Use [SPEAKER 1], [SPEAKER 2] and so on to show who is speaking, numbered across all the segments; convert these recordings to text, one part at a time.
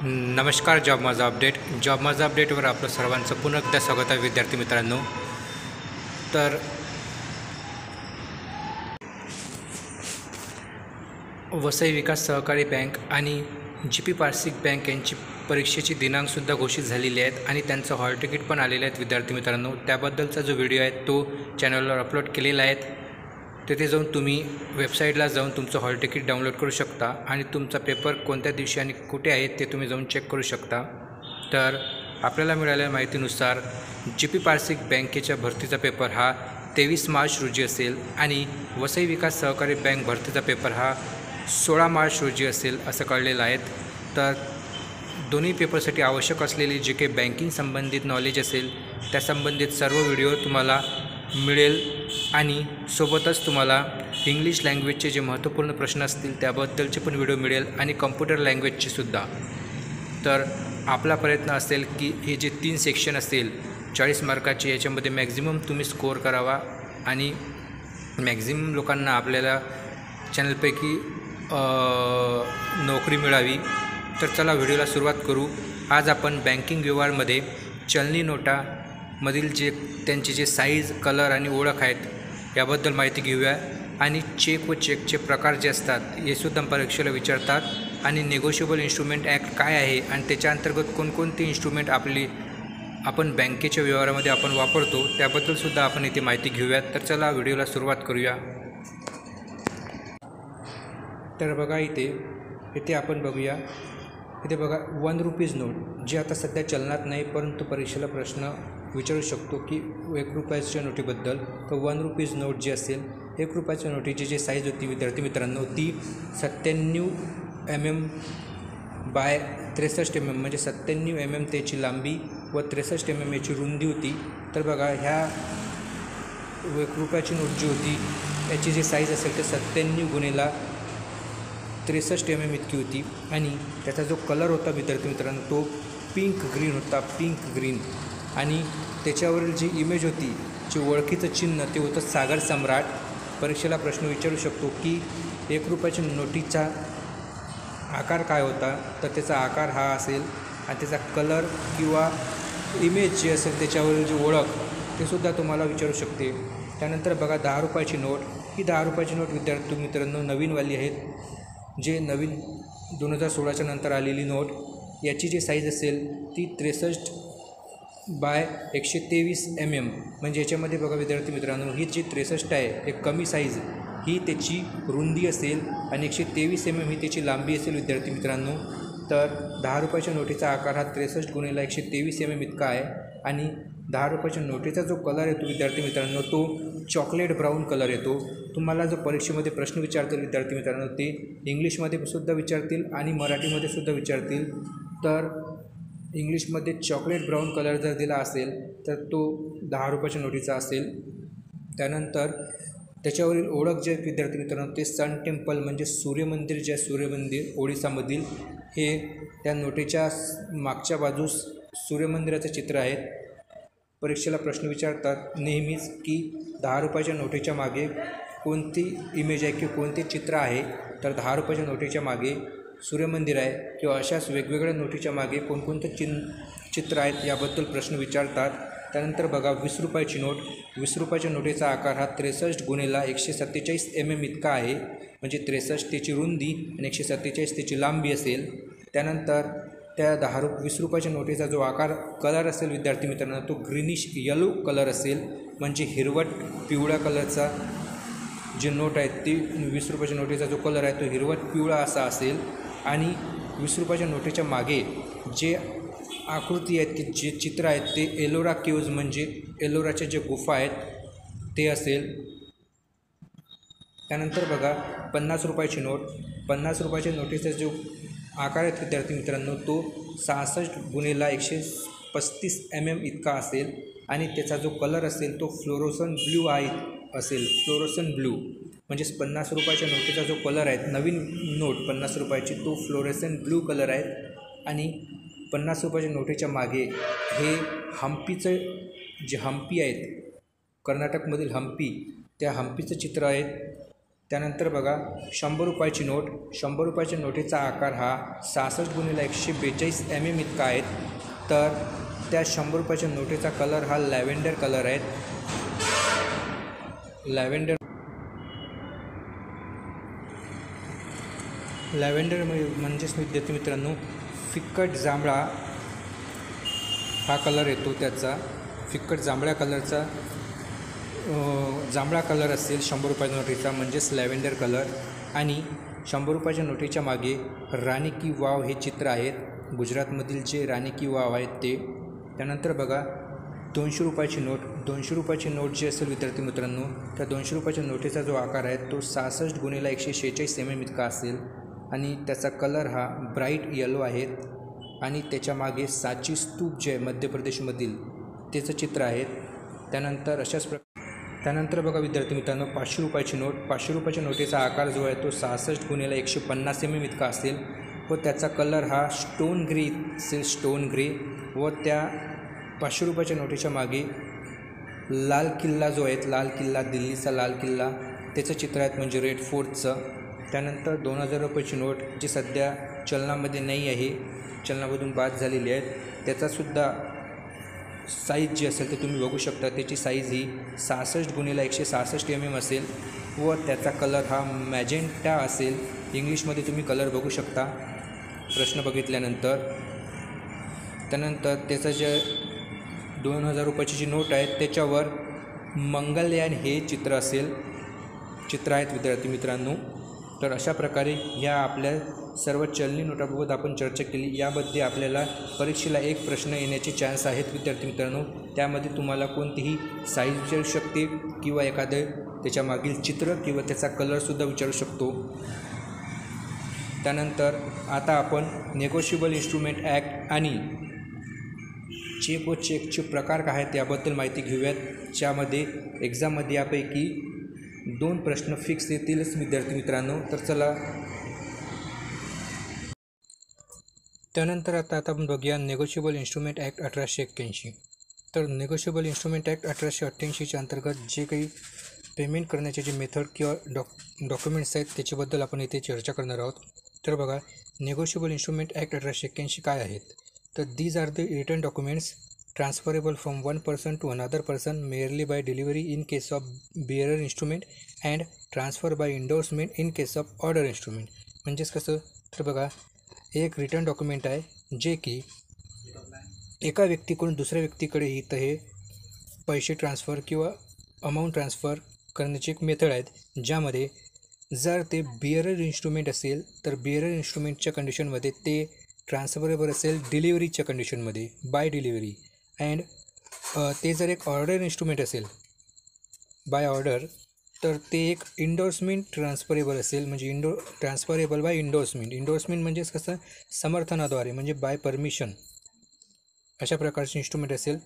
[SPEAKER 1] नमस्कार. जॉब माझा अपडेटवर आपलं सर्वांचं पुन्हा एकदा स्वागत आहे विद्यार्थी मित्रांनो. तर वसई विकास सहकारी बँक आणि GP पारसिक बँक यांची परीक्षेची दिनांकसुद्धा घोषित झालेली आहेत आणि त्यांचं हॉल तिकीट पण आलेले आहेत विद्यार्थी मित्रांनो. त्याबद्दलचा जो व्हिडिओ आहे तो चॅनलवर अपलोड केलेला आहे. तिथे जाऊन तुम्ही वेबसाईटला जाऊन तुमचं हॉल तिकीट डाउनलोड करू शकता आणि तुमचा पेपर कोणत्या दिवशी आणि कुठे आहे ते तुम्ही जाऊन चेक करू शकता. तर आपल्याला मिळालेल्या माहितीनुसार GP पारसिक बँकेच्या भरतीचा पेपर हा 23 मार्च रोजी असेल आणि वसई विकास सहकारी बँक भरतीचा पेपर हा 16 मार्च रोजी असेल असं कळलेलं आहे. तर दोन्ही पेपरसाठी आवश्यक असलेली जे काही बँकिंग संबंधित नॉलेज असेल त्या संबंधित सर्व व्हिडिओ तुम्हाला मिळेल आणि सोबतच तुम्हाला इंग्लिश लँग्वेजचे जे महत्त्वपूर्ण प्रश्न असतील त्याबद्दलचे पण व्हिडिओ मिळेल आणि कम्प्युटर लँग्वेजचे सुद्धा. तर आपला प्रयत्न असेल की हे जे 3 सेक्शन असेल 40 मार्काचे याच्यामध्ये मॅक्झिमम तुम्ही स्कोअर करावा आणि मॅक्झिमम लोकांना आपल्याला चॅनलपैकी नोकरी मिळावी. तर चला व्हिडिओला सुरुवात करू. आज आपण बँकिंग व्यवहारमध्ये चलनी नोटामधील त्यांचे जे साईज, कलर आणि ओळख आहेत याबद्दल माहिती घेऊया आणि चेक व चेकचे प्रकार जे असतात हे सुद्धा परीक्षेला विचारतात आणि निगोशिएबल इन्स्ट्रुमेंट ॲक्ट काय आहे आणि त्याच्या अंतर्गत कोणकोणते इन्स्ट्रुमेंट आपण बँकेच्या व्यवहारामध्ये आपण वापरतो त्याबद्दलसुद्धा आपण इथे माहिती घेऊयात. तर चला व्हिडिओला सुरुवात करूया. तर बघा इथे आपण बघूया. इथे बघा 1 रुपीज नोट जी आता सध्या चलनात नाही परंतु परीक्षेला प्रश्न विचारू शकतो की 1 रुपयाच्या नोटीबद्दल. तर 1 रुपीज नोट जी असेल 1 रुपयाच्या नोटीची जी साईज होती विद्यार्थी मित्रांनो ती 97 mm बाय 63 mm म्हणजे 97 mm त्याची लांबी व 63 mm याची रुंदी होती. तर बघा ह्या 1 रुपयाची नोट जी होती याची जी साईज असेल ते 97 गुणिला 63 mm इतकी होती आणि त्याचा जो कलर होता विद्यार्थी मित्रांनो तो पिंक ग्रीन होता, पिंक ग्रीन. आणि त्याच्यावरील जी इमेज होती, जे ओळखीचं चिन्ह ते होतं सागर सम्राट. परीक्षेला प्रश्न विचारू शकतो की 1 रुपयाच्या नोटीचा आकार काय होता. तर त्याचा आकार हा असेल आणि त्याचा कलर किंवा इमेज जी असेल त्याच्यावरील जी ओळख ते सुद्धा तुम्हाला विचारू शकते. त्यानंतर बघा 10 रुपयाची नोट. ही 10 रुपयाची नोट विद्यार्थी मित्रांनो नवीनवाली आहेत, जे नवीन 2016च्या नंतर आलेली नोट. याची जी साईज असेल ती 63 बाय 123 mm म्हणजे याच्यामध्ये बघा विद्यार्थी मित्रांनो ही जी 63 आहे एक कमी साईज ही त्याची रुंदी असेल आणि 123 mm ही त्याची लांबी असेल विद्यार्थी मित्रांनो. तर 10 रुपयाच्या नोटीचा आकार हा 63 गुणिला 123 mm इतका आहे आणि 10 रुपयाच्या नोटीचा जो कलर येतो विद्यार्थी मित्रांनो तो चॉकलेट ब्राऊन कलर येतो. तुम्हाला जो परीक्षेमध्ये प्रश्न विचारतील विद्यार्थी मित्रांनो ते इंग्लिशमध्ये सुद्धा विचारतील आणि मराठीमध्ये सुद्धा विचारतील. तर इंग्लिशमध्ये चॉकलेट ब्राऊन कलर जर दिला असेल तर तो 10 रुपयाच्या नोटीचा असेल. त्यानंतर त्याच्यावरील ओळख जे विद्यार्थी मित्रांनो ते सन टेम्पल म्हणजे सूर्यमंदिर जे सूर्यमंदिर ओडिसामधील हे त्या नोटीच्या मागच्या बाजूस सूर्यमंदिराचं चित्र आहे. परीक्षेला प्रश्न विचारतात नेहमीच की 10 रुपयाच्या नोटीच्या मागे कोणती इमेज आहे किंवा कोणते चित्र आहे. तर 10 रुपयाच्या नोटीच्या मागे सूर्यमंदिर आहे किंवा अशाच वेगवेगळ्या नोटीच्या मागे कोणकोणते चित्र आहेत याबद्दल प्रश्न विचारतात. त्यानंतर बघा 20 रुपयाची नोट. 20 रुपयाच्या नोटीचा आकार हा 63 गुणिला 147 mm इतका आहे म्हणजे 63 त्याची रुंदी आणि 147 त्याची लांबी असेल. त्यानंतर त्या 20 रुपयाच्या नोटीचा जो कलर असेल विद्यार्थी मित्रांनो तो ग्रीनिश येलो कलर असेल म्हणजे हिरवट पिवळ्या कलरचा जे नोट आहे ती 20 रुपयाच्या नोटीचा जो कलर आहे तो हिरवट पिवळा असा असेल. आणि 20 रुपयाच्या नोटीच्या मागे जे आकृती आहेत की जे चित्र आहेत ते एलोरा केव्ज म्हणजे एलोराच्या जे गुफा आहेत ते असेल. त्यानंतर बघा 50 रुपयाची नोट. 50 रुपयाच्या नोटीचा जो आकार आहे विद्यार्थी मित्रांनो तो 66 गुणिला 135 mm इतका असेल आणि त्याचा जो कलर असेल तो फ्लोरोसन ब्ल्यू असेल, फ्लोरोसन ब्ल्यू. म्हणजेच 50 रुपयाच्या नोटीचा जो कलर आहे नवीन नोट 50 रुपयाची तो फ्लोरोसन ब्ल्यू कलर आहे. आणि 50 रुपयाच्या नोटीच्या मागे हे हम्पीचं जे हम्पी आहेत कर्नाटकमधील हम्पी त्या हम्पीचं चित्र आहे. त्यानंतर बघा 100 रुपयाची नोट. 100 रुपयाच्या नोटीचा आकार हा 66x142 mm इतका आहे. तर त्या 100 रुपयाच्या नोटीचा कलर हा लॅव्हेंडर कलर आहे. लॅव्हेंडर म्हणजेच विद्यार्थी मित्रांनो फिक्कट जांभळा हा कलर येतो. त्याचा फिक्कट जांभळ्या कलरचा जांभळा कलर असेल 100 रुपयाच्या नोटीचा, म्हणजेच लॅव्हेंडर कलर. आणि 100 रुपयाच्या नोटीच्या मागे राणी की वाव हे चित्र आहेत. गुजरातमधील जे राणी की वाव आहेत ते. त्यानंतर बघा 200 रुपयाची नोट. 200 रुपयाची नोट जी असेल विद्यार्थी मित्रांनो, त्या 200 रुपयाच्या नोटीचा जो आकार आहे तो 66x146 mm इतका असेल आणि त्याचा कलर हा ब्राईट येलो आहे. आणि त्याच्या मागे सांची स्तूप जे आहे मध्य प्रदेशमधील त्याचं चित्र आहे. त्यानंतर बघा विद्यार्थी मित्रांनो 500 रुपयाची नोट. 500 रुपयाच्या नोटीचा आकार जो आहे तो 66x150 mm इतका असेल व त्याचा कलर हा स्टोन ग्रे असेल, स्टोन ग्रे. व त्या 500 रुपयाच्या नोटीच्या मागे लाल किल्ला जो आहे, लाल किल्ला, दिल्लीचा लाल किल्ला, त्याचं चित्र आहेत म्हणजे रेड फोर्टचं. त्यानंतर 2000 रुपयाची नोट जी सध्या चलनामध्ये नाही आहे, चलनामधून बाद झालेली आहे, त्याचासुद्धा साईज जी असेल ते तुम्ही बघू शकता. त्याची साईज ही 66x166 mm असेल व त्याचा कलर हा मॅजेंटा असेल. इंग्लिशमध्ये तुम्ही कलर बघू शकता प्रश्न बघितल्यानंतर. त्यानंतर त्याचं जे 2000 रुपयाची जी नोट आहे त्याच्यावर मंगलयान हे चित्र आहेत विद्यार्थी मित्रांनो. तर अशा प्रकारे ह्या आपल्या सर्व चलनी नोटाबाबत आपण चर्चा केली. यामध्ये आपल्याला परीक्षेला एक प्रश्न येण्याचे चान्स आहेत विद्यार्थी मित्रांनो. त्यामध्ये तुम्हाला कोणतीही साईज विचारू शकते किंवा एखादं त्याच्या मागील चित्र किंवा त्याचा कलरसुद्धा विचारू शकतो. त्यानंतर आता आपण नेगोशिएबल इन्स्ट्रुमेंट ॲक्ट आणि चेक व चेकचे प्रकार काय आहेत याबद्दल माहिती घेऊयात. ज्यामध्ये एक्झाममध्ये यापैकी 2 प्रश्न फिक्स येतीलच विद्यार्थी मित्रांनो. तर चला त्यानंतर आता आपण बघूया नेगोशिएबल इन्स्ट्रुमेंट ॲक्ट 1881. तर नेगोशिएबल इन्स्ट्रुमेंट ॲक्ट 1888च्या अंतर्गत जे काही पेमेंट करण्याचे जे मेथड किंवा डॉक्युमेंट्स आहेत त्याच्याबद्दल आपण इथे चर्चा करणार आहोत. तर बघा नेगोशिएबल इन्स्ट्रुमेंट ॲक्ट 1881 काय आहेत. तर these are the written documents transferable from one person to another person merely by delivery in case of bearer instrument and transfer by endorsement in case of order instrument. म्हणजेच कसं, तर बघा एक return document आहे जे की एका व्यक्तीकडून दुसऱ्या व्यक्तीकडे इथं हे पैसे ट्रान्सफर किंवा अमाऊंट ट्रान्सफर करण्याची एक मेथड आहेत. ज्यामध्ये जर ते बिअरर इन्स्ट्रुमेंट असेल तर बिअरर इन्स्ट्रुमेंटच्या कंडिशनमध्ये ते ट्रान्सफरेबल असेल डिलिव्हरीच्या कंडिशनमध्ये बाय डिलिव्हरी. अँड ते जर एक ऑर्डर इन्स्ट्रुमेंट असेल बाय ऑर्डर तर ते एक इंडोर्समेंट ट्रान्सफरेबल असेल म्हणजे ट्रान्सफरेबल बाय इंडोर्समेंट म्हणजेच कसं समर्थनाद्वारे म्हणजे बाय परमिशन अशा प्रकारचे इन्स्ट्रुमेंट असेल.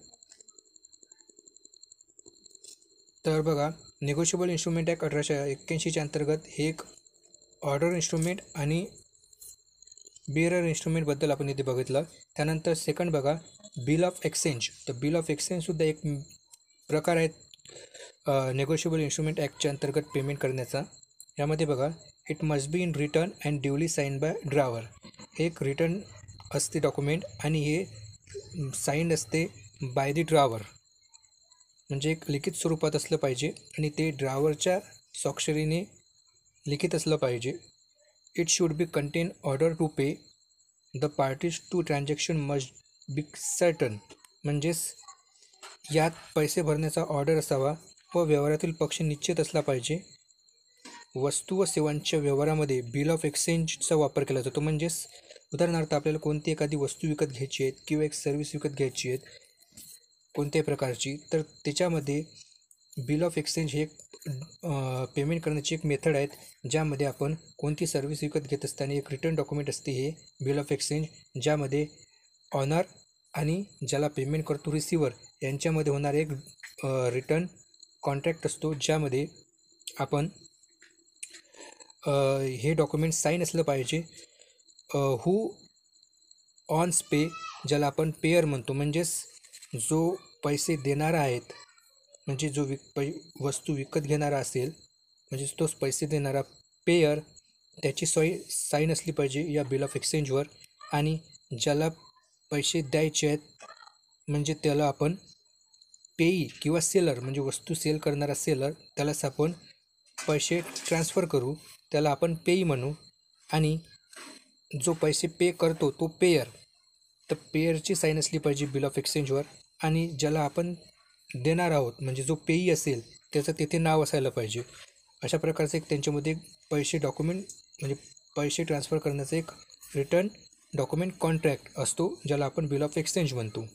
[SPEAKER 1] तर बघा नेगोशिएबल इन्स्ट्रुमेंट ॲक्ट 1881च्या अंतर्गत हे एक ऑर्डर इन्स्ट्रुमेंट आणि बिअरर इन्स्ट्रुमेंटबद्दल आपण इथे बघितलं. त्यानंतर सेकंड बघा बिल ऑफ एक्सचेंज. तर बिल ऑफ एक्सचेंजसुद्धा एक प्रकार आहे नेगोशिएबल इन्स्ट्रुमेंट ॲक्टच्या अंतर्गत पेमेंट करण्याचा. यामध्ये बघा it must be in written and duly sign by drawer. एक रिटर्न असते डॉक्युमेंट आणि हे साईन असते बाय दी ड्रावर म्हणजे एक लिखित स्वरूपात असलं पाहिजे आणि ते ड्रावरच्या स्वाक्षरीने लिखित असलं पाहिजे. It should be contain order to pay the parties to transaction must be certain. म्हणजेच यात पैसे भरण्याचा ऑर्डर असावा व व्यवहारातील पक्ष निश्चित असला पाहिजे. वस्तू व सेवांच्या व्यवहारामध्ये बिल ऑफ एक्सचेंजचा वापर केला जातो. म्हणजेच उदाहरणार्थ आपल्याला कोणती एखादी वस्तू विकत घ्यायची आहे किंवा एक सर्व्हिस विकत घ्यायची आहे कोणत्याही प्रकारची, तर त्याच्यामध्ये बिल ऑफ एक्सचेंज हे पेमेंट करण्याची एक मेथड आहेत. ज्यामध्ये आपण कोणती सर्व्हिस विकत घेत असताना एक रिटर्न डॉक्युमेंट असते हे बिल ऑफ एक्सचेंज, ज्यामध्ये ऑनर आणि ज्याला पेमेंट करतो रिसिवर यांच्यामध्ये होणार एक रिटर्न कॉन्ट्रॅक्ट असतो. ज्यामध्ये आपण हे डॉक्युमेंट साईन असलं पाहिजे. हू ऑन्स पे ज्याला आपण पेयर म्हणतो, म्हणजेच जो पैसे देणारा आहेत म्हणजे जो वस्तू विकत घेणारा असेल म्हणजे तो पैसे देणारा पेयर त्याची साईन असली पाहिजे या बिल ऑफ एक्सचेंजवर, आणि ज्याला पैसे द्यायचे आहेत म्हणजे त्याला आपण पेई किंवा सेलर म्हणजे वस्तू सेल करणारा सेलर, त्यालाच आपण पैसे ट्रान्सफर करू, त्याला आपण पेई म्हणू. आणि जो पैसे पे करतो तो पेयर, तर पेयरची साईन असली पाहिजे बिल ऑफ एक्सचेंजवर, आणि ज्याला आपण देणार आहोत म्हणजे जो पेई असेल त्याचं तिथे नाव असायला पाहिजे. अशा प्रकारचं एक त्यांच्यामध्ये पैसे डॉक्युमेंट म्हणजे पैसे ट्रान्सफर करण्याचं एक रिटर्न डॉक्युमेंट कॉन्ट्रॅक्ट असतो, ज्याला आपण बिल ऑफ एक्सचेंज म्हणतो.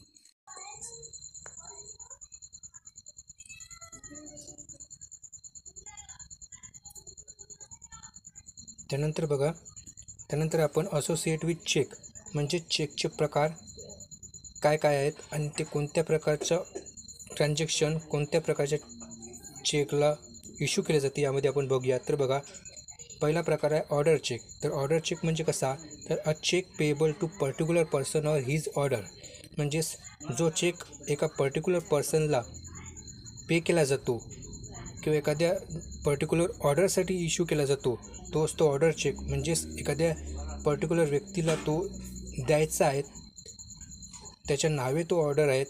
[SPEAKER 1] त्यानंतर आपण असोसिएट विथ चेक म्हणजे चेकचे प्रकार काय काय आहेत आणि ते कोणत्या प्रकारचं ट्रान्झॅक्शन कोणत्या प्रकारच्या चेकला इश्यू केले जाते यामध्ये आपण बघूया. तर बघा, पहिला प्रकार आहे ऑर्डर चेक. तर ऑर्डर चेक म्हणजे कसा, तर a cheque payable to particular person or his order, म्हणजेच जो चेक एका पर्टिक्युलर पर्सनला पे केला जातो किंवा एखाद्या पर्टिक्युलर ऑर्डरसाठी इश्यू केला जातो, तो असतो ऑर्डर चेक. म्हणजेच एखाद्या पर्टिक्युलर व्यक्तीला तो द्यायचा आहे, त्याच्या नावे तो ऑर्डर आहेत,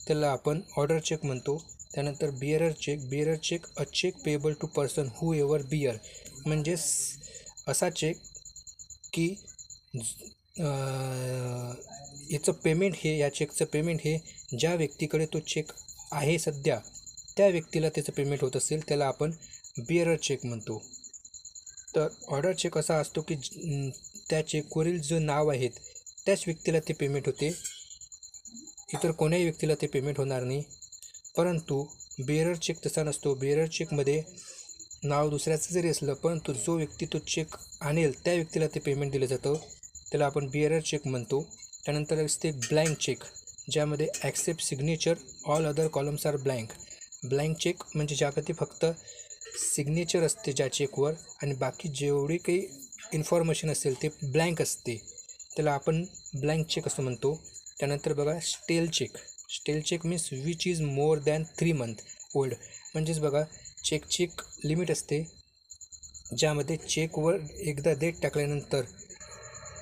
[SPEAKER 1] त्याला आपण ऑर्डर चेक म्हणतो. त्यानंतर bearer cheque a cheque payable to person whoever bear, म्हणजेच असा चेक की याचं पेमेंट हे या चेकचं पेमेंट हे ज्या व्यक्तीकडे तो चेक आहे सध्या त्या व्यक्तीला त्याचं पेमेंट होत असेल त्याला आपण बिअरर चेक म्हणतो. तर ऑर्डर चेक असा असतो की त्या चेकवरील जो नाव आहेत त्याच व्यक्तीला ते पेमेंट होते, इतर कोण्याही व्यक्तीला ते पेमेंट होणार नाही. परंतु बिअरर चेक तसा नसतो. बिअरर चेकमध्ये नाव दुसऱ्याचं जरी असलं परंतु जो व्यक्ती तो चेक आणेल त्या व्यक्तीला ते पेमेंट दिलं जातं, त्याला आपण बिअरर चेक म्हणतो. त्यानंतर असते ब्लँक चेक, ज्यामध्ये except signature all other columns are blank. Blank cheque म्हणजे ज्यामध्ये फक्त सिग्नेचर असते ज्या चेकवर आणि बाकी जेवढी काही इन्फॉर्मेशन असेल ते ब्लँक असते, त्याला आपण ब्लँक चेक असं म्हणतो. त्यानंतर बघा stale cheque means which is more than 3 months old. म्हणजेच बघा, चेकची एक लिमिट असते ज्यामध्ये चेकवर एकदा डेट टाकल्यानंतर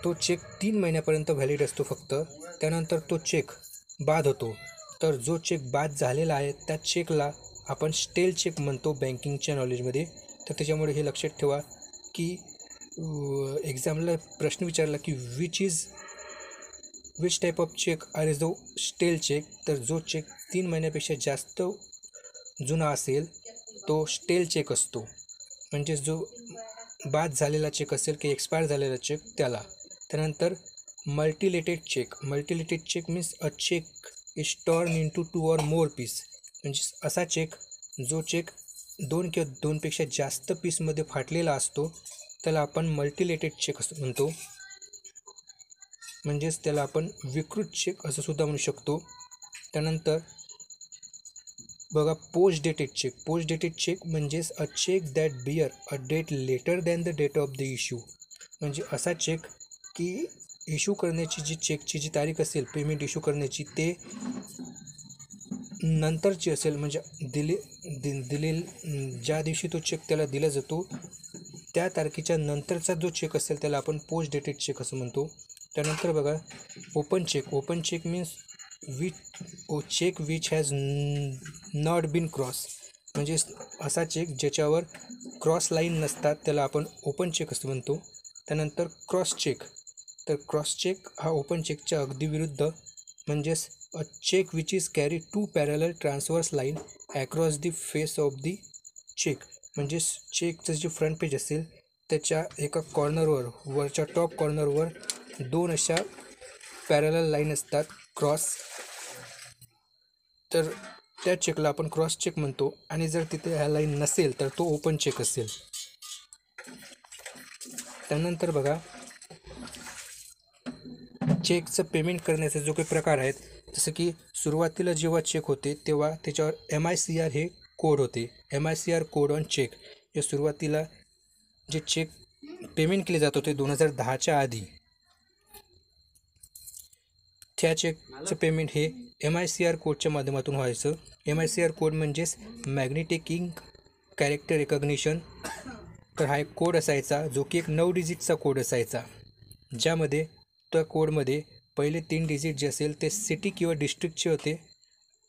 [SPEAKER 1] तो चेक 3 महिन्यापर्यंत व्हॅलिड असतो फक्त, त्यानंतर तो चेक बाद होतो. तर जो चेक बाद झालेला आहे त्या चेकला आपण स्टेल चेक म्हणतो बँकिंगच्या नॉलेजमध्ये. तर त्याच्यामुळे हे लक्षात ठेवा की एक्झामला प्रश्न विचारला की which type of cheque are is the stale cheque, तर जो चेक 3 महिन्यापेक्षा जास्त जुना असेल तो स्टेल चेक असतो. म्हणजे जो बाद झालेला चेक असेल की एक्सपायर झालेला चेक त्याला. त्यानंतर mutilated cheque means a cheque is turn into 2 or more piece, म्हणजे असा चेक जो चेक 2 किंवा 2पेक्षा जास्त पीसमध्ये फाटलेला असतो त्याला आपण मल्टिलेटेड चेक असं म्हणतो. म्हणजेच त्याला आपण विकृत चेक असं सुद्धा म्हणू शकतो. त्यानंतर बघा पोस्ट डेटेड चेक म्हणजेच a cheque that bear a date later than the date of the issue, म्हणजे असा चेक की इश्यू करण्याची जी चेकची जी तारीख असेल पेमेंट इश्यू करण्याची ते नंतरची असेल, म्हणजे ज्या दिवशी तो चेक त्याला दिला जातो त्या तारखेच्या नंतरचा जो चेक असेल त्याला आपण पोस्ट डेटेड चेक असं म्हणतो. त्यानंतर बघा open cheque means cheque which has not been cross, म्हणजे असा चेक ज्याच्यावर क्रॉस लाईन नसतात त्याला आपण ओपन चेक असं म्हणतो. त्यानंतर क्रॉस चेक हा ओपन चेकच्या अगदी विरुद्ध, म्हणजेच a cheque which is carry 2 parallel transverse line across the face of the cheque, म्हणजेच चेकचं जे फ्रंट पेज असेल त्याच्या एका कॉर्नरवर वरच्या टॉप कॉर्नरवर 2 अशा पॅरलल लाईन असतात क्रॉस, तर त्या चेकला आपण क्रॉस चेक म्हणतो. आणि जर तिथे ह्या लाईन नसेल तर तो ओपन चेक असेल. त्यानंतर बघा चेकचं पेमेंट करण्याचे जो काही प्रकार आहेत, जसं की सुरुवातीला जेव्हा चेक होते तेव्हा त्याच्यावर MICR हे कोड होते, MICR कोड ऑन चेक. या सुरुवातीला जे चेक पेमेंट केले जात होते 2010च्या आधी, त्या चेकचं पेमेंट हे MICR कोडच्या माध्यमातून व्हायचं. MICR कोड म्हणजेच मॅग्नेटिक इंक कॅरेक्टर रेकग्निशन, तर हा एक कोड असायचा जो की एक 9 डिजिटचा कोड असायचा, ज्यामध्ये त्या कोडमध्ये पहिले 3 डिजिट जे असेल ते सिटी किंवा डिस्ट्रिक्टचे होते.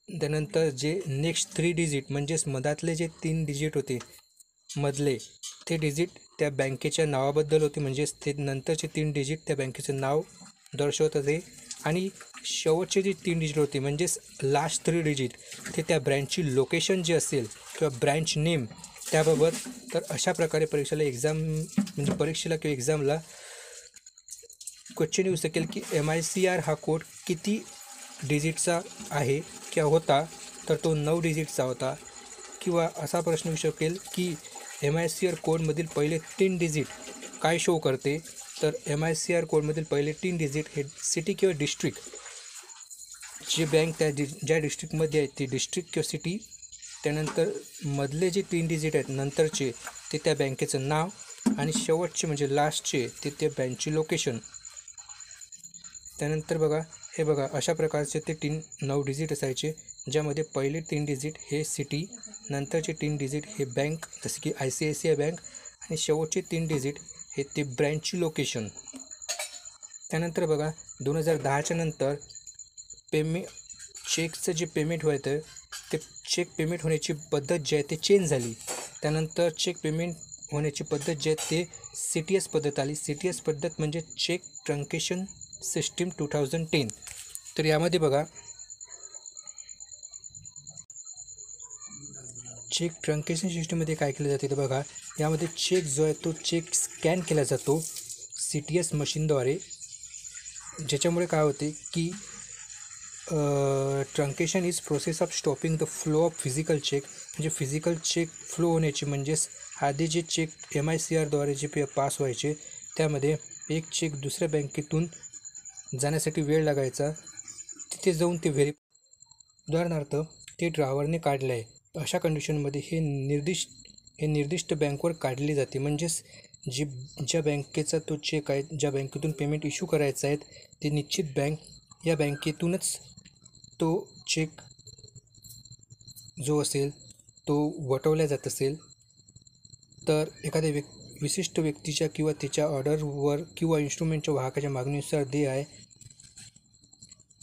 [SPEAKER 1] त्यानंतर जे नेक्स्ट 3 डिजिट म्हणजेच मधातले जे 3 डिजिट होते मधले ते डिजिट त्या बँकेच्या नावाबद्दल होते, म्हणजेच ते नंतरचे 3 डिजिट त्या बँकेचं नाव दर्शवत होते. आणि शेवटचे जे 3 डिजिट होते म्हणजेच लास्ट 3 डिजिट ते त्या ब्रँचची लोकेशन जे असेल किंवा ब्रँच नेम त्याबाबत. तर अशा प्रकारे परीक्षेला किंवा एक्झामला क्वेश्चन येऊ शकेल की MICR हा कोड किती डिजिटचा आहे किंवा होता, तर तो 9 डिजिटचा होता. किंवा असा प्रश्न येऊ शकेल की MICR कोडमधील पहिले 3 डिजिट काय शो करते, तर MICR कोडमधील पहिले 3 डिजिट हे सिटी किंवा डिस्ट्रिक्ट, जे बँक ज्या डिस्ट्रिक्टमध्ये आहे ती डिस्ट्रिक्ट किंवा सिटी. त्यानंतर मधले जे 3 डिजिट आहेत नंतरचे ते त्या बँकेचं नाव, आणि शेवटचे म्हणजे लास्टचे ते त्या बँकची लोकेशन. त्यानंतर हे बघा अशा प्रकारचे ते 9 डिजिट असायचे, ज्यामध्ये पहिले 3 डिजिट हे सिटी, नंतरचे 3 डिजिट हे बँक जसे की ICICI बँक, आणि शेवटचे 3 डिजिट हे ते ब्रँचची लोकेशन. त्यानंतर 2010च्या नंतर चेकचं जे पेमेंट व्हायचं ते चेक पेमेंट होण्याची पद्धत जी आहे ते चेंज झाली. त्यानंतर चेक पेमेंट होण्याची पद्धत जी आहे ते CTS पद्धत आली. CTS पद्धत म्हणजे चेक ट्रंकेशन सिस्टीम 2010. तर यामध्ये चेक ट्रंकेशन सिस्टीममध्ये काय केलं जाते तर यामध्ये चेक जो आहे तो चेक स्कॅन केला जातो CTS मशीनद्वारे, ज्याच्यामुळे काय होते की truncation is process of stopping the flow of physical cheque, म्हणजे फिजिकल चेक फ्लो होण्याची, म्हणजेच आधी जे चेक MICRद्वारे जे पास व्हायचे त्यामध्ये एक चेक दुसऱ्या बँकेतून जाण्यासाठी वेळ लागायचा, तिथे जाऊन ते उदाहरणार्थ ते ड्रायव्हरने काढलं आहे, अशा कंडिशनमध्ये हे निर्दिष्ट बँकवर काढले जाते. म्हणजेच ज्या बँकेचा तो चेक आहे, ज्या बँकेतून पेमेंट इश्यू करायचा आहे ते निश्चित बँक, या बँकेतूनच तो चेक जो असेल तो वटवला जात असेल तर एखाद्या विशिष्ट व्यक्तीच्या किंवा त्याच्या ऑर्डरवर किंवा इन्स्ट्रुमेंटच्या वाहकाच्या मागणीनुसार आहे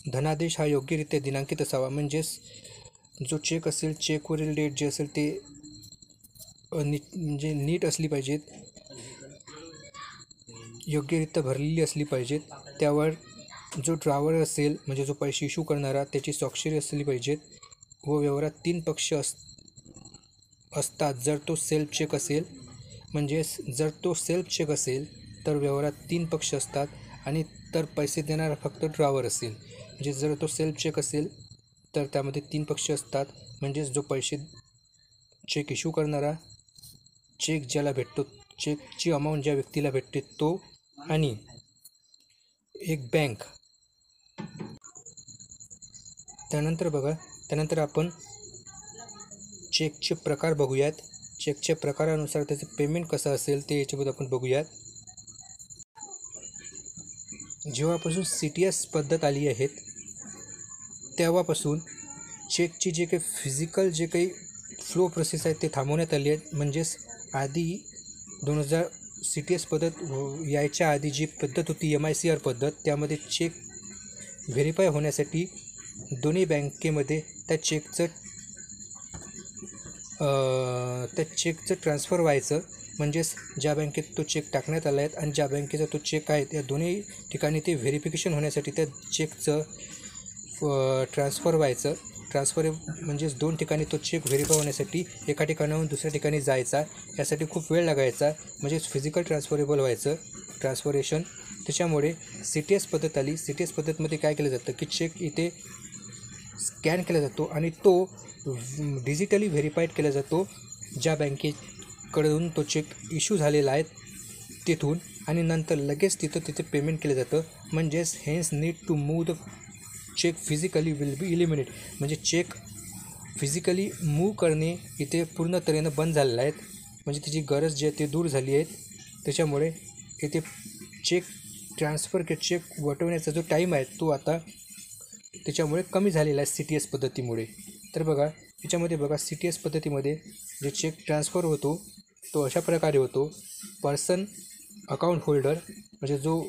[SPEAKER 1] धनादेश हा योग्यरित्या दिनांकित असावा. म्हणजेच जो चेक असेल चेकवरील डेट जे असेल ते म्हणजे नीट असली पाहिजेत, योग्यरित्या भरलेली असली पाहिजेत. त्यावर जो ड्रायव्हर असेल म्हणजे जो पैसे इश्यू करणारा त्याची स्वाक्षरी असली पाहिजेत, व व्यवहारात 3 पक्ष असतात. जर तो सेल्फ चेक असेल, म्हणजेच जर तो सेल्फ चेक असेल तर व्यवहारात 3 पक्ष असतात, आणि तर पैसे देणारा फक्त ड्रायव्हर असेल. म्हणजे जर तो सेल्फ चेक असेल तर त्यामध्ये 3 पक्ष असतात, म्हणजेच जो पैसे चेक इश्यू करणारा, चेक ज्याला भेटतो, चेकची अमाऊंट ज्या व्यक्तीला भेटते तो, आणि एक बँक. त्यानंतर आपण चेकचे प्रकार बघूयात. चेकच्या प्रकारानुसार त्याचं पेमेंट कसं असेल ते याच्याबद्दल आपण बघूयात. जेव्हापासून CTS पद्धत आली आहेत तेव्हापासून चेकची जे काही फिजिकल जे काही फ्लो प्रोसेस आहे ते थांबवण्यात आली आहेत. म्हणजेच आधी CTS पद्धत यायच्या आधी जी पद्धत होती MICR पद्धत, त्यामध्ये चेक व्हेरीफाय होण्यासाठी दोन्ही बँकेमध्ये त्या चेकचं ट्रान्सफर व्हायचं. म्हणजेच ज्या बँकेत तो चेक टाकण्यात आला आहे आणि ज्या बँकेचा तो चेक आहे त्या दोन्ही ठिकाणी ते व्हेरिफिकेशन होण्यासाठी त्या चेकचं ट्रान्सफर व्हायचं. ट्रान्सफर म्हणजेच 2 ठिकाणी तो चेक व्हेरीफाय होण्यासाठी एका ठिकाणाहून दुसऱ्या ठिकाणी जायचा, यासाठी खूप वेळ लागायचा. म्हणजेच फिजिकल ट्रान्सफरेबल व्हायचं ट्रान्सफरेशन. त्याच्यामुळे CTS पद्धत आली. CTS पद्धतमध्ये काय केलं जातं की चेक इथे स्कॅन केला जातो आणि तो डिजिटली व्हेरीफाईड केला जातो ज्या बँकेकडून तो चेक इश्यू झालेला आहे तिथून, आणि नंतर लगेच तिथे पेमेंट केलं जातं. म्हणजेच hence need to move the cheque physically will be eliminate. म्हणजे चेक फिजिकली मूव करणे इथे पूर्ण तऱ्हेनं बंद झालेलं आहे, म्हणजे त्याची गरज जी आहे ती दूर झाली आहे. त्याच्यामुळे इथे चेक ट्रान्सफर किंवा चेक वटवण्याचा जो टाईम आहे तो आता त्याच्यामुळे कमी झालेला आहे CTS पद्धतीमुळे. तर याच्यामध्ये CTS पद्धतीमध्ये जे चेक ट्रान्सफर होतो तो अशा प्रकारे होतो. पर्सन अकाउंट होल्डर म्हणजे जो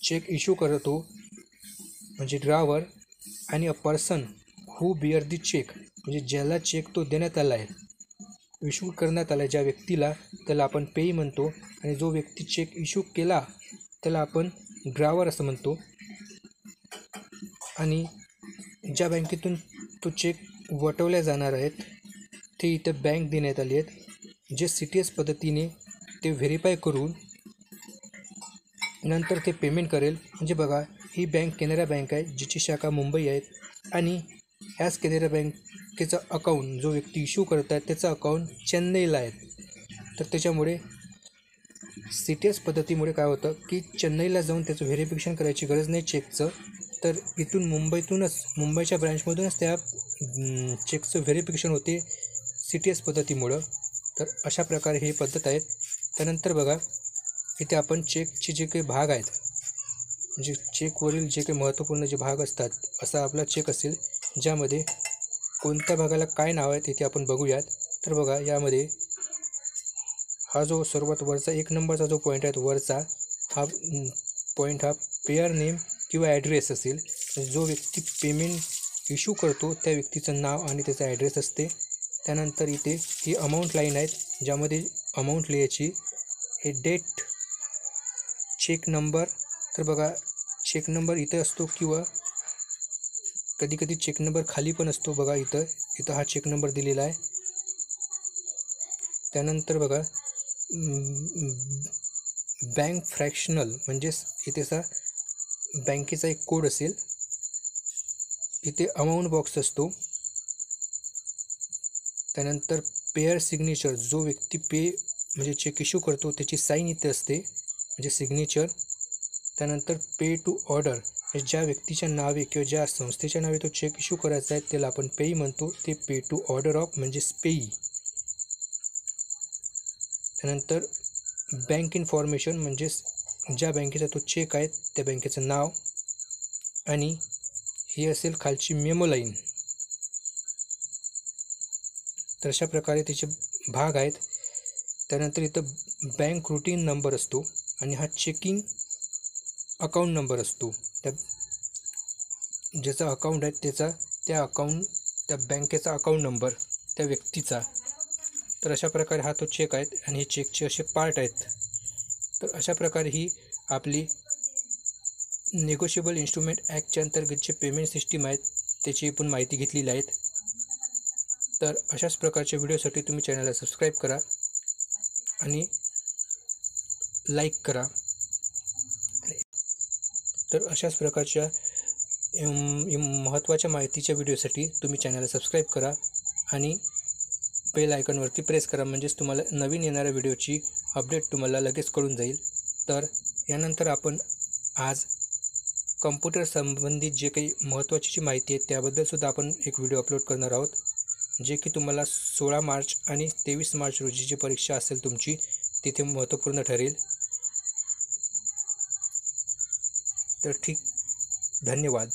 [SPEAKER 1] चेक इश्यू करतो म्हणजे ड्रावर, आणि a person who bear the cheque म्हणजे ज्याला चेक तो देण्यात आला आहे, इश्यू करण्यात आला आहे ज्या व्यक्तीला, त्याला आपण पेई म्हणतो. आणि जो व्यक्ती चेक इश्यू केला त्याला आपण ड्रावर असं म्हणतो. आणि ज्या बँकेतून तो चेक वटवल्या जाणार आहेत ते इथं बँक देण्यात आली आहेत, जे CTS पद्धतीने ते व्हेरीफाय करून नंतर ते पेमेंट करेल. म्हणजे बघा, ही बँक कॅनरा बँक आहे जिची शाखा मुंबई आहेत, आणि ह्याच कॅनरा बँकेचं अकाउंट जो व्यक्ती इश्यू करत आहे त्याचं अकाउंट चेन्नईला आहे. तर त्याच्यामुळे CTS पद्धतीमुळे काय होतं की चेन्नईला जाऊन त्याचं व्हेरिफिकेशन करायची गरज नाही चेकचं, तर इथून मुंबईच्या ब्रँचमधूनच त्या चेकचं व्हेरिफिकेशन होते CTS पद्धतीमुळं. तर अशा प्रकारे ही पद्धत आहेत. त्यानंतर बघा, इथे आपण चेकचे जे काही भाग आहेत म्हणजे चेकवरील जे काही महत्त्वपूर्ण जे भाग असतात, असा आपला चेक असेल ज्यामध्ये कोणत्या भागाला काय नाव आहे इथे आपण बघूयात. तर बघा, यामध्ये हा जो सर्वात वरचा 1 नंबरचा जो पॉईंट आहे वरचा, हा पॉईंट हा पेअर नेम किंवा ॲड्रेस असेल. जो व्यक्ती पेमेंट इश्यू करतो त्या व्यक्तीचं नाव आणि त्याचा ॲड्रेस असते. त्यानंतर इथे ही अमाऊंट लाईन आहेत ज्यामध्ये अमाऊंट लिहायची. हे डेट, चेक नंबर. तर बघा, चेक नंबर इथे असतो किंवा कधी कधी चेक नंबर खाली पण असतो. बघा, इथं हा चेक नंबर दिलेला आहे. त्यानंतर बघा, बँक फ्रॅक्शनल म्हणजेच इथेचा बँकेचा एक कोड असेल. इथे अमाऊंट बॉक्स असतो. त्यानंतर पेअर सिग्नेचर, जो व्यक्ती म्हणजे चेक इश्यू करतो त्याची साईन इथे असते म्हणजे सिग्नेचर. त्यानंतर पे टू ऑर्डर, ज्या व्यक्तीच्या नावे किंवा ज्या संस्थेच्या नावे तो चेक इश्यू करायचा आहे त्याला आपण पेई म्हणतो. ते पे टू ऑर्डर ऑफ म्हणजेच पेई. त्यानंतर बँक इन्फॉर्मेशन म्हणजेच ज्या बँकेचा तो चेक आहे त्या बँकेचं नाव, आणि ही असेल खालची मेमो लाईन. तर अशा प्रकारे त्याचे भाग आहेत. त्यानंतर इथं बँक रूटीन नंबर असतो आणि हा चेकिंग अकाउंट नंबर असतो. त्या ज्याचा अकाउंट आहे त्या बँकेचा अकाउंट नंबर त्या व्यक्तीचा. तर अशा प्रकारे हा तो चेक आहे आणि हे चेकचे असे पार्ट आहेत. तर अशा प्रकारे ही आपली निगोशिएबल इन्स्ट्रुमेंट ॲक्टच्या अंतर्गत जे पेमेंट सिस्टीम आहेत त्याची पण माहिती घेतलेली आहेत. तर अशाच प्रकारच्या व्हिडिओसाठी तुम्ही चॅनलला सबस्क्राईब करा आणि लाईक करा. तर अशाच प्रकारच्या महत्त्वाच्या माहितीच्या व्हिडिओसाठी तुम्ही चॅनलला सबस्क्राईब करा आणि बेल आयकॉनवरती प्रेस करा, म्हणजेच तुम्हाला नवीन येणाऱ्या व्हिडिओची अपडेट तुम्हाला लगेच कळून जाईल. तर यानंतर आपण आज कम्प्युटर संबंधित जे काही महत्त्वाची जी माहिती आहे त्याबद्दलसुद्धा आपण एक व्हिडिओ अपलोड करणार आहोत, जे की तुम्हाला 16 मार्च आणि 23 मार्च रोजी जी परीक्षा असेल तुमची तिथे महत्त्वपूर्ण ठरेल. तर ठीक, धन्यवाद.